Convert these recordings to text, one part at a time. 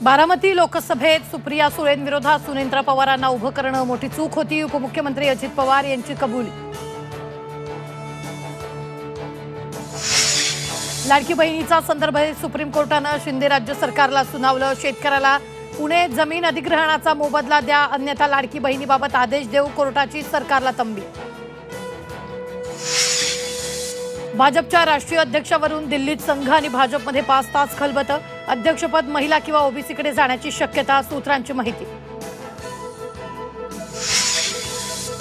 बारामती लोकसभेत सुप्रिया सुळेंविरोधात सुनेंद्र पवारांना उभं करणं मोठी चूक होती. उपमुख्यमंत्री अजित पवार यांची कबुली. लाडकी बहिणीचा संदर्भ सुप्रीम कोर्टानं शिंदे राज्य सरकारला सुनावलं. शेतकऱ्याला पुणे जमीन अधिग्रहणाचा मोबदला द्या, अन्यथा लाडकी बहिणीबाबत आदेश देऊ, कोर्टाची सरकारला तंबी. भाजपच्या राष्ट्रीय अध्यक्षावरून दिल्लीत संघ आणि भाजपमध्ये 5 तास खलबतं. अध्यक्षपद महिला किंवा ओबीसीकडे जाण्याची शक्यता, सूत्रांची माहिती.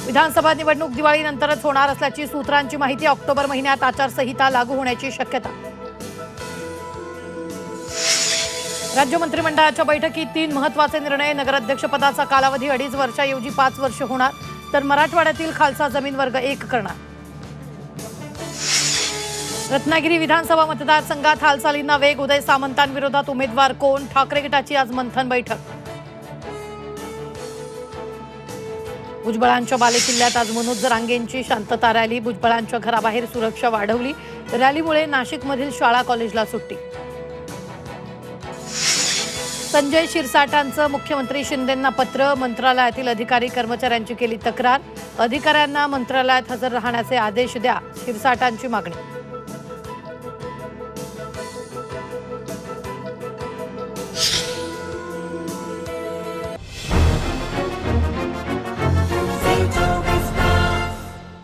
विधानसभा निवडणूक दिवाळीनंतरच होणार असल्याची सूत्रांची माहिती. ऑक्टोबर महिन्यात आचारसंहिता लागू होण्याची शक्यता. राज्य मंत्रिमंडळाच्या बैठकीत 3 महत्त्वाचे निर्णय. नगराध्यक्षपदाचा कालावधी 2.5 वर्षाऐवजी 5 वर्ष होणार, तर मराठवाड्यातील खालसा जमीन वर्ग 1 करणार. रत्नागिरी विधानसभा मतदारसंघात हालचालींना वेग. उदय सामंतांविरोधात उमेदवार कोण? ठाकरे गटाची आज मंथन बैठक. भुजबळांच्या बालेकिल्ल्यात आज मनोज जरांगेंची शांतता रॅली. भुजबळांच्या घराबाहेर सुरक्षा वाढवली. रॅलीमुळे नाशिकमधील शाळा कॉलेजला सुट्टी. संजय शिरसाटांचं मुख्यमंत्री शिंदेंना पत्र. मंत्रालयातील अधिकारी कर्मचाऱ्यांची केली तक्रार. अधिकाऱ्यांना मंत्रालयात हजर राहण्याचे आदेश द्या, शिरसाटांची मागणी.